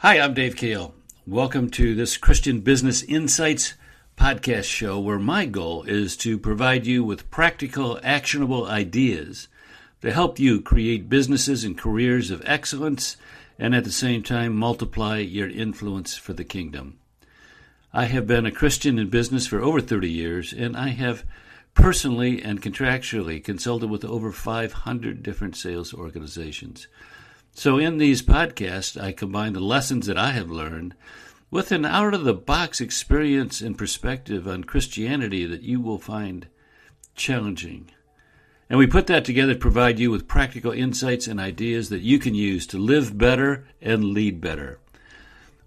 Hi, I'm Dave Kahle. Welcome to this Christian Business Insights podcast show where my goal is to provide you with practical, actionable ideas to help you create businesses and careers of excellence and at the same time multiply your influence for the kingdom. I have been a Christian in business for over 30 years, and I have personally and contractually consulted with over 500 different sales organizations. So in these podcasts, I combine the lessons that I have learned with an out-of-the-box experience and perspective on Christianity that you will find challenging. And we put that together to provide you with practical insights and ideas that you can use to live better and lead better.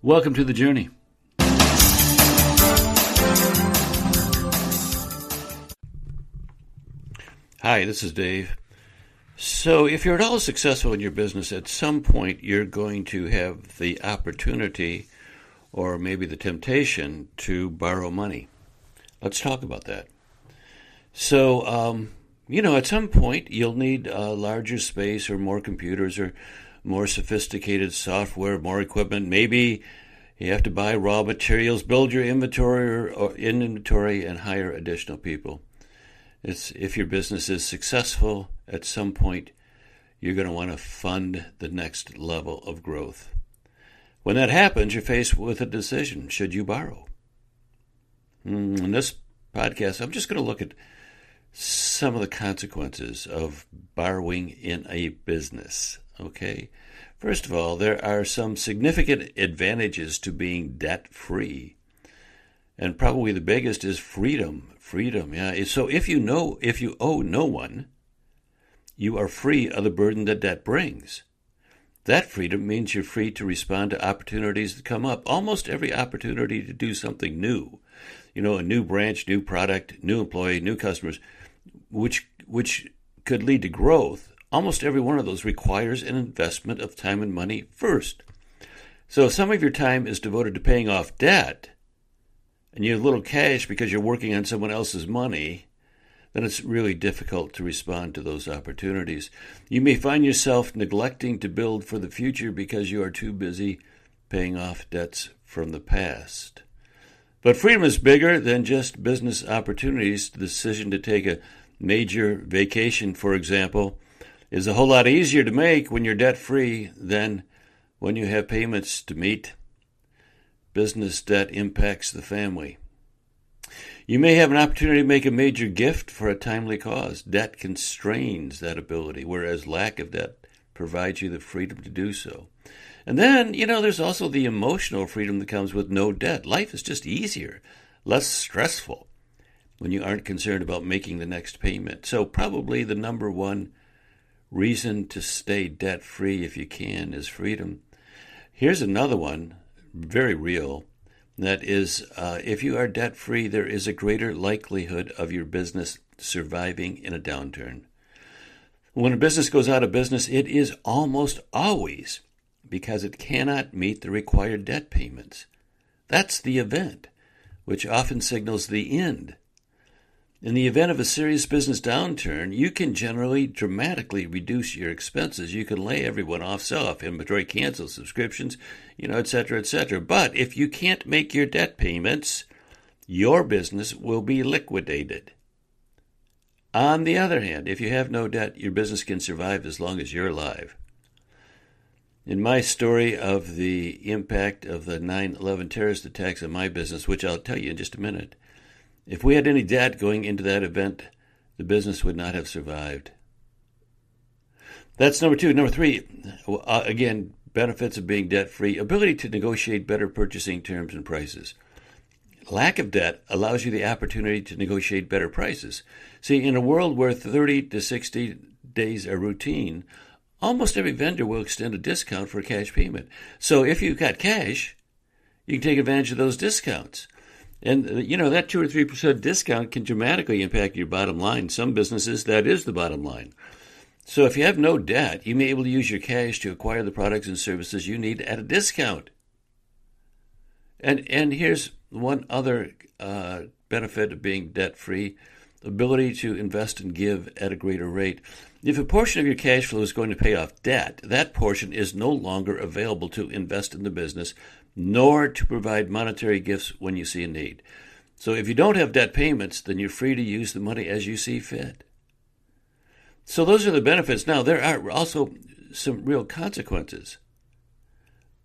Welcome to the journey. Hi, this is Dave. So if you're at all successful in your business, at some point you're going to have the opportunity or maybe the temptation to borrow money. Let's talk about that. So, at some point you'll need a larger space or more computers or more sophisticated software, more equipment. Maybe you have to buy raw materials, build your inventory, and hire additional people. If your business is successful, at some point, you're going to want to fund the next level of growth. When that happens, you're faced with a decision. Should you borrow? In this podcast, I'm just going to look at some of the consequences of borrowing in a business. Okay? First of all, there are some significant advantages to being debt-free. And probably the biggest is freedom. Yeah. So if you owe no one, you are free of the burden that debt brings. That freedom means you're free to respond to opportunities that come up. Almost every opportunity to do something new, a new branch, new product, new employee, new customers, which could lead to growth. Almost every one of those requires an investment of time and money first. So if some of your time is devoted to paying off debt, and you have little cash because you're working on someone else's money, then it's really difficult to respond to those opportunities. You may find yourself neglecting to build for the future because you are too busy paying off debts from the past. But freedom is bigger than just business opportunities. The decision to take a major vacation, for example, is a whole lot easier to make when you're debt-free than when you have payments to meet. Business debt impacts the family. You may have an opportunity to make a major gift for a timely cause. Debt constrains that ability, whereas lack of debt provides you the freedom to do so. And then, there's also the emotional freedom that comes with no debt. Life is just easier, less stressful when you aren't concerned about making the next payment. So probably the number one reason to stay debt-free if you can is freedom. Here's another one. Very real. That is, if you are debt-free, there is a greater likelihood of your business surviving in a downturn. When a business goes out of business, it is almost always because it cannot meet the required debt payments. That's the event, which often signals the end. In the event of a serious business downturn, you can generally dramatically reduce your expenses. You can lay everyone off, sell off inventory, cancel subscriptions, et cetera, et cetera. But if you can't make your debt payments, your business will be liquidated. On the other hand, if you have no debt, your business can survive as long as you're alive. In my story of the impact of the 9/11 terrorist attacks on my business, which I'll tell you in just a minute, if we had any debt going into that event, the business would not have survived. That's number two. Number three, again, benefits of being debt-free, ability to negotiate better purchasing terms and prices. Lack of debt allows you the opportunity to negotiate better prices. See, in a world where 30 to 60 days are routine, almost every vendor will extend a discount for a cash payment. So if you've got cash, you can take advantage of those discounts. And, that 2 or 3% discount can dramatically impact your bottom line. Some businesses, that is the bottom line. So if you have no debt, you may be able to use your cash to acquire the products and services you need at a discount. And here's one other benefit of being debt-free, ability to invest and give at a greater rate. If a portion of your cash flow is going to pay off debt, that portion is no longer available to invest in the business, nor to provide monetary gifts when you see a need. So if you don't have debt payments, then you're free to use the money as you see fit. So those are the benefits. Now, there are also some real consequences,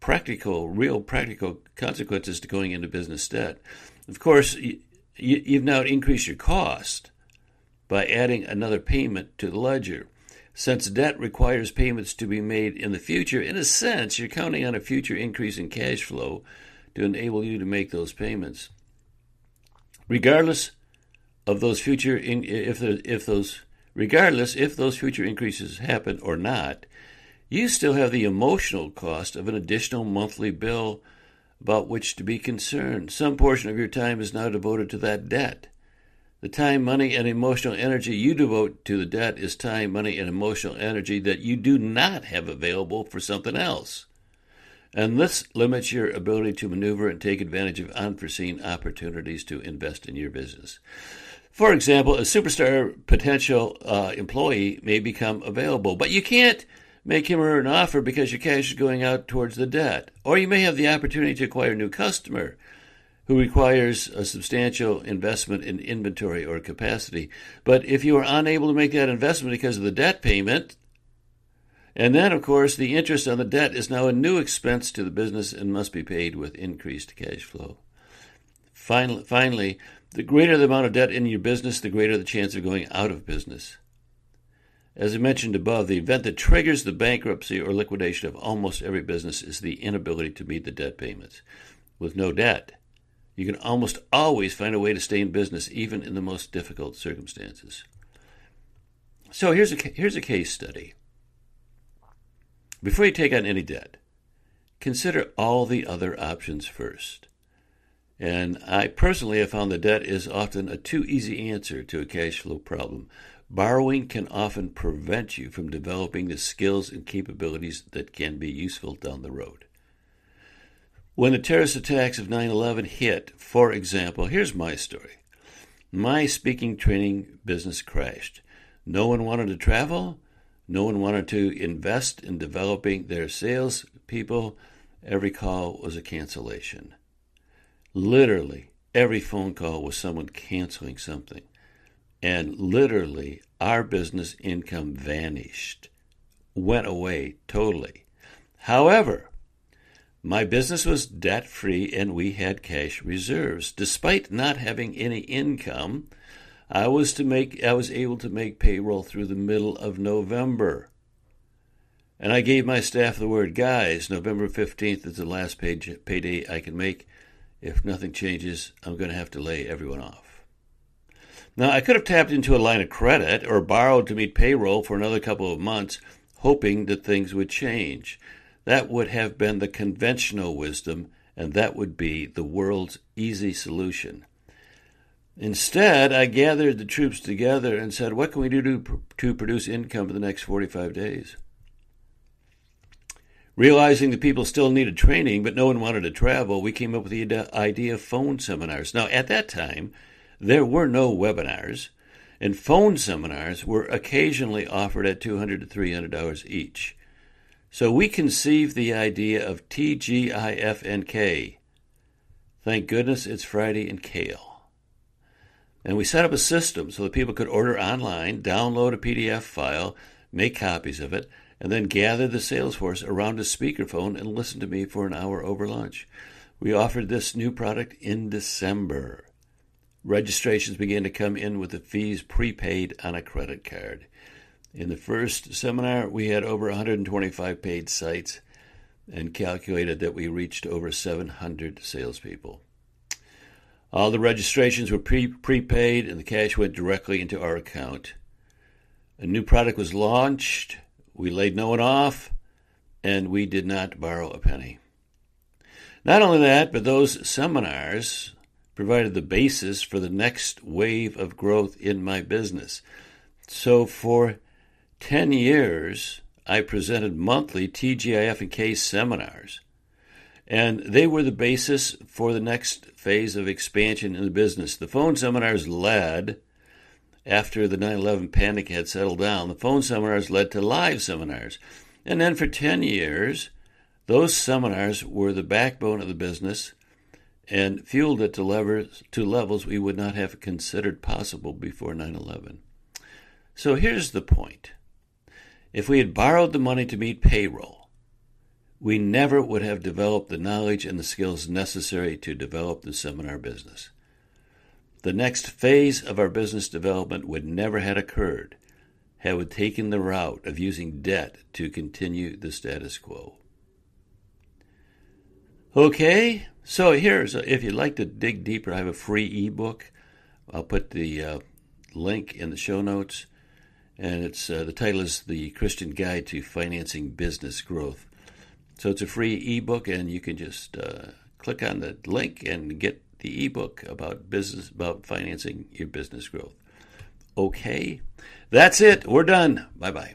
real practical consequences to going into business debt. Of course, you've now increased your cost by adding another payment to the ledger. Since debt requires payments to be made in the future, in a sense, you're counting on a future increase in cash flow to enable you to make those payments. Regardless of those future, if those future increases happen or not, you still have the emotional cost of an additional monthly bill about which to be concerned. Some portion of your time is now devoted to that debt. The time, money, and emotional energy you devote to the debt is time, money, and emotional energy that you do not have available for something else. And this limits your ability to maneuver and take advantage of unforeseen opportunities to invest in your business. For example, a superstar potential employee may become available, but you can't make him or her an offer because your cash is going out towards the debt. Or you may have the opportunity to acquire a new customer who requires a substantial investment in inventory or capacity. But if you are unable to make that investment because of the debt payment, and then, of course, the interest on the debt is now a new expense to the business and must be paid with increased cash flow. Finally, the greater the amount of debt in your business, the greater the chance of going out of business. As I mentioned above, the event that triggers the bankruptcy or liquidation of almost every business is the inability to meet the debt payments. With no debt, you can almost always find a way to stay in business, even in the most difficult circumstances. So here's a case study. Before you take on any debt, consider all the other options first. And I personally have found that debt is often a too easy answer to a cash flow problem. Borrowing can often prevent you from developing the skills and capabilities that can be useful down the road. When the terrorist attacks of 9/11 hit, for example, here's my story. My speaking training business crashed. No one wanted to travel. No one wanted to invest in developing their sales people. Every call was a cancellation. Literally, every phone call was someone canceling something. And literally, our business income vanished, went away totally. However, my business was debt-free and we had cash reserves. Despite not having any income, I was able to make payroll through the middle of November. And I gave my staff the word, guys, November 15th is the last payday I can make. If nothing changes, I'm going to have to lay everyone off. Now, I could have tapped into a line of credit or borrowed to meet payroll for another couple of months, hoping that things would change. That would have been the conventional wisdom, and that would be the world's easy solution. Instead, I gathered the troops together and said, what can we do to produce income for the next 45 days? Realizing that people still needed training, but no one wanted to travel, we came up with the idea of phone seminars. Now, at that time, there were no webinars, and phone seminars were occasionally offered at $200 to $300 each. So we conceived the idea of TGIFNK. Thank goodness it's Friday in Kahle. And we set up a system so that people could order online, download a PDF file, make copies of it, and then gather the sales force around a speakerphone and listen to me for an hour over lunch. We offered this new product in December. Registrations began to come in with the fees prepaid on a credit card. In the first seminar, we had over 125 paid sites and calculated that we reached over 700 salespeople. All the registrations were prepaid and the cash went directly into our account. A new product was launched, we laid no one off, and we did not borrow a penny. Not only that, but those seminars provided the basis for the next wave of growth in my business. So for 10 years, I presented monthly TGIF and K seminars, and they were the basis for the next phase of expansion in the business. The phone seminars led, After the 9/11 panic had settled down, the phone seminars led to live seminars. And then for 10 years, those seminars were the backbone of the business and fueled it to levels we would not have considered possible before 9/11. So here's the point. If we had borrowed the money to meet payroll, we never would have developed the knowledge and the skills necessary to develop the seminar business. The next phase of our business development would never have occurred had we taken the route of using debt to continue the status quo. Okay, so if you'd like to dig deeper, I have a free ebook. I'll put the link in the show notes, and it's the title is The Christian Guide to Financing Business Growth. So it's a free ebook, and you can just click on the link and get the ebook about financing your business growth. Okay, that's it. We're done. Bye-bye.